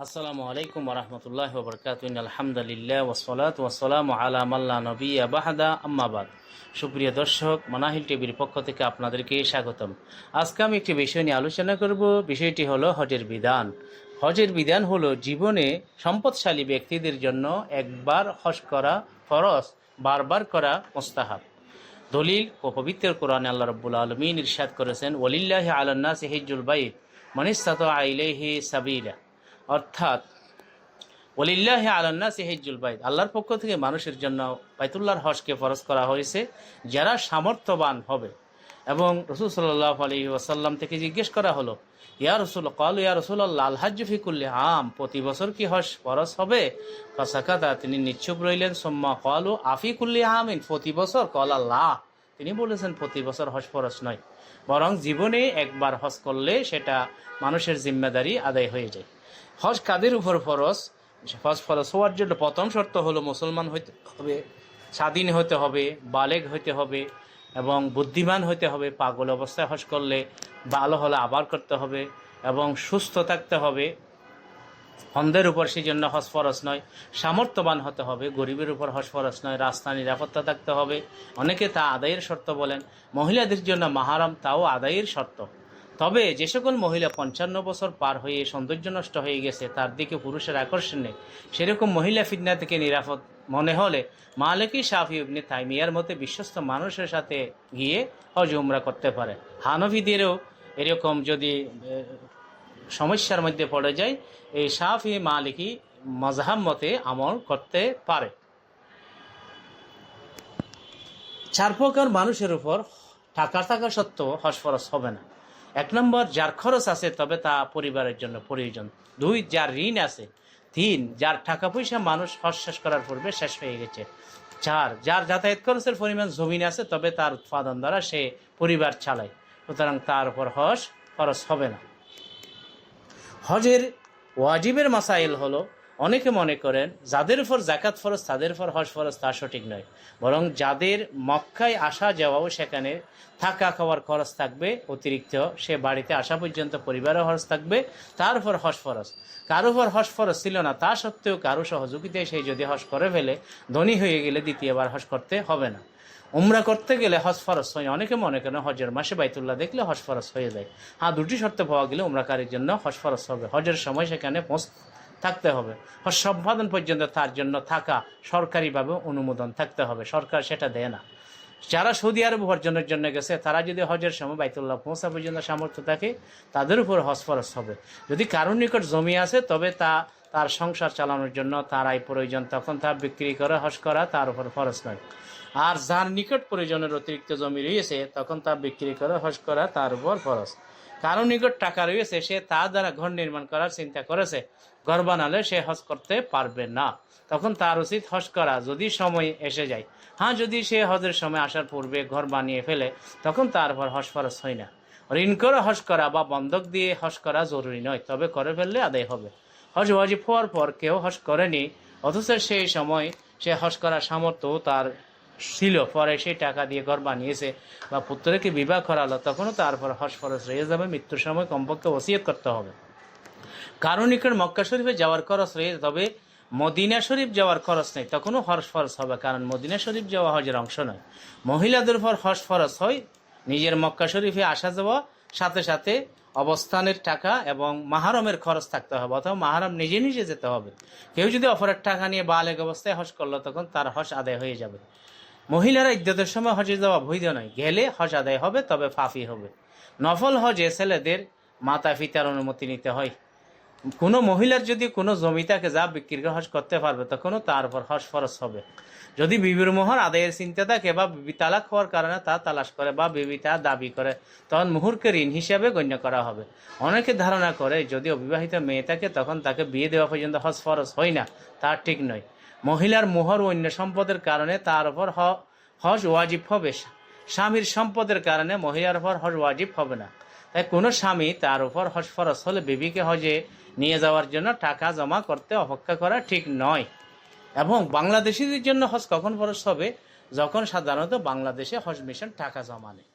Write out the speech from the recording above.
আসসালামু আলাইকুম ওরহমতুল্লাহি ওয়া বারাকাতুহু। আলহামদুলিল্লাহ ওয়াসসালাতু ওয়াসসালামু আলা মান লা নাবিয়্যা বা'দা, আম্মা বাদ। সুপ্রিয় দর্শক, মানাহিল টিভির পক্ষ থেকে আপনাদেরকে স্বাগতম। আজকে আমি একটি বিষয় নিয়ে আলোচনা করব। বিষয়টি হলো হজের বিধান। হজের বিধান হলো জীবনে সম্পদশালী ব্যক্তিদের জন্য একবার হজ করা ফরজ, বারবার করা মুস্তাহাব। দলিল ও পবিত্র কোরআনে আল্লাহ রাব্বুল আলামিন ইরশাদ করেছেন, ওয়ালিল্লাহি আলান নাসি হিজ্জুল বাইত মান ইসতাতা ইলাইহি সাবিলা। অর্থাৎ ওয়ালিল্লাহি আলান নাসি হিজ্জুল বাইত, আল্লাহর পক্ষ থেকে মানুষের জন্য বাইতুল্লাহর হজকে ফরজ করা হয়েছে যারা সামর্থ্যবান হবে। এবং রাসূল সাল্লাল্লাহু আলাইহি ওয়াসাল্লাম থেকে জিজ্ঞেস করা হলো, ইয়া রাসূল, ক্বালু ইয়া রাসূলুল্লাহ আল হাজ্জু ফি কুল্লি আম, প্রতি বছর কি হজ ফরজ হবে? ফাসাকাতা, তিনি নিশ্চুপ রইলেন। সুম্মা ক্বালু আফি কুল্লি আমিন, প্রতি বছর? ক্বালা লা, তিনি বলেছেন প্রতি বছর হজ ফরজ নয়, বরং জীবনে একবার হজ করলে সেটা মানুষের জিম্মেদারি আদায় হয়ে যায়। হজ কাদের উপর ফরজ? হজ ফরজ হওয়ার জন্য প্রথম শর্ত হলো মুসলমান হইতে হবে, স্বাধীন হতে হবে, বালেগ হইতে হবে এবং বুদ্ধিমান হইতে হবে। পাগল অবস্থায় হজ করলে, ভালো হলে আবার করতে হবে এবং সুস্থ থাকতে হবে। অন্ধের উপর সেই জন্য হজ ফরজ নয়। সামর্থ্যবান হতে হবে, গরিবের উপর হজ ফরজ নয়। রাস্তা নিরাপত্তা থাকতে হবে, অনেকে তা আদায়ের শর্ত বলেন। মহিলাদের জন্য মাহারাম, তাও আদায়ের শর্ত। তবে যে সকল মহিলা 55 বছর পার হয়ে সৌন্দর্য নষ্ট হয়ে গেছে, তার দিকে পুরুষের আকর্ষণ নেই, সেরকম মহিলা ফিতনা থেকে নিরাপদ মনে হলে মালিকি শাফি ইবনে তাইমিয়ার মতে বিশ্বস্ত মানুষের সাথে গিয়ে হজ উমরা করতে পারে। হানফিদেরও এরকম যদি সমস্যার মধ্যে পড়ে যায়, এই শাফি মালিকি মাজহাব মতে আমল করতে পারে। 4 প্রকার মানুষের উপর টাকা থাকা সত্ত্বেও হজ ফরজ হবে না। 1 নম্বর, যার খরচ আছে তবে তা পরিবারের জন্য প্রয়োজন। 2, যার ঋণ আছে। 3, যার টাকা পয়সা মানুষ হজ শেষ করার পূর্বে শেষ হয়ে গেছে। 4, যার যাতায়াত খরচের পরিমাণ জমিন আছে, তবে তার উৎপাদন দ্বারা সে পরিবার চালায়, সুতরাং তার উপর হজ ফরজ হবে না। হজের ওয়াজিবের মাসাইল হলো, অনেকে মনে করেন যাদের উপর যাকাত ফরজ তাদের উপর হজ ফরজ, তা সঠিক নয়। বরং যাদের মক্কায় আসা যাওয়াও, সেখানে থাকা খাওয়ার খরচ থাকবে অতিরিক্ত, সে বাড়িতে আসা পর্যন্ত পরিবারের খরচ থাকবে, তার উপর হজ ফরজ। কারো উপর হজ ফরজ ছিল না, তা সত্ত্বেও কারো সহযোগিতায় সেই যদি হজ করে ফেলে, ধনী হয়ে গেলে দ্বিতীয়বার হজ করতে হবে না। উমরা করতে গেলে হজ ফরজ হয়। অনেকে মনে করেন হজের মাসে বাইতুল্লাহ দেখলে হজ ফরজ হয়ে যায়। হ্যাঁ, 2টি শর্ত পাওয়া গেলে উমরাকারীর জন্য হজ ফরজ হবে। হজের সময় সেখানে থাকতে হবে, হজ সম্পাদন পর্যন্ত তার জন্য থাকা সরকারিভাবে অনুমোদন থাকতে হবে, সরকার সেটা দেয় না। যারা সৌদি আরব অর্জনের জন্য গেছে, তারা যদি হজের সময় বাইতুল্লাহ পৌঁছা পর্যন্ত সামর্থ্য থাকে, তাদের উপর হজ ফরজ হবে। যদি কারোর নিকট জমি আছে, তবে তার সংসার চালানোর জন্য তার আয় প্রয়োজন, তখন তা বিক্রি করে হজ করা তার উপর ফরজ নয়। আর যার নিকট প্রয়োজনের অতিরিক্ত জমি রয়েছে, তখন তা বিক্রি করে হজ করা তার উপর ফরজ। কারো নিকট টাকা রয়েছে, সে তার দ্বারা ঘর নির্মাণ করার চিন্তা করেছে, ঘর বানালে সে হজ করতে পারবে না, তখন তার উচিত হজ করা, যদি সময় এসে যায়। হ্যাঁ, যদি সে হজের সময় আসার পূর্বে ঘর বানিয়ে ফেলে, তখন তার উপর হজ ফরজ হয় না। ঋণ করে হজ করা বা বন্ধক দিয়ে হজ করা জরুরি নয়, তবে করে ফেললে আদায় হবে। হজ ওয়াজিব হওয়ার পর কেউ হজ করেনি, অথচ সেই সময় সে হজ করার সামর্থ্য তার ছিল, পরে সেই টাকা দিয়ে ঘর বানিয়েছে বা পুত্রকে বিবাহ করালো, তখনও তারপর হজ ফরজ রয়ে যাবে। মৃত্যুর সময় কমপক্ষে ওসিয়ত করতে হবে। কারণ নিকট মক্কা শরীফে যাওয়ার খরচ রয়েছে, তবে মদিনা শরীফ যাওয়ার খরচ নেই, তখনও হজ ফরজ হবে, কারণ মদিনা শরীফ যাওয়া হজের অংশ নয়। মহিলাদের উপর হজ ফরজ হয় নিজের মক্কা শরীফে আসা যাওয়া, সাথে সাথে অবস্থানের টাকা এবং মাহারমের খরচ থাকতে হবে, অথবা মাহারম নিজে নিজে যেতে হবে। কেউ যদি অপরের টাকা নিয়ে বালেগ অবস্থায় হজ করলো, তখন তার হজ আদায় হয়ে যাবে। মহিলারা ইদ্যতের সময় হজে যাওয়া বৈধ নয়, গেলে হজ আদায় হবে, তবে ফাফি হবে। নফল হজে ছেলেদের মাতা পিতার অনুমতি নিতে হয়। কোনো মহিলার যদি কোনো জমি থাকে যা বিক্রি করে হজ করতে পারবে, তখনও তার উপর হজ ফরজ হবে। যদি বিবির মোহর আদায়ের চিন্তা থাকে বা বিবি তালাক হওয়ার কারণে তা তালাশ করে বা বিবি তা দাবি করে, তখন মুহুরকে ঋণ হিসাবে গণ্য করা হবে। অনেকে ধারণা করে যদি অবিবাহিত মেয়ে থাকে, তখন তাকে বিয়ে দেওয়া পর্যন্ত হজ ফরজ হয় না, তা ঠিক নয়। মহিলার মোহর ও অন্য সম্পদের কারণে তার উপর হজ ওয়াজিব হবে, স্বামীর সম্পদের কারণে মহিলার উপর হজ ওয়াজিব হবে না। তাই কোনো স্বামী তার উপর হজ ফরজ হলে বিবিকে হজে নিয়ে যাওয়ার জন্য টাকা জমা করতে অপেক্ষা করা ঠিক নয়। এবং বাংলাদেশিদের জন্য হজ কখন ফরজ হবে? যখন সাধারণত বাংলাদেশে হজ মিশন টাকা জমা নেয়।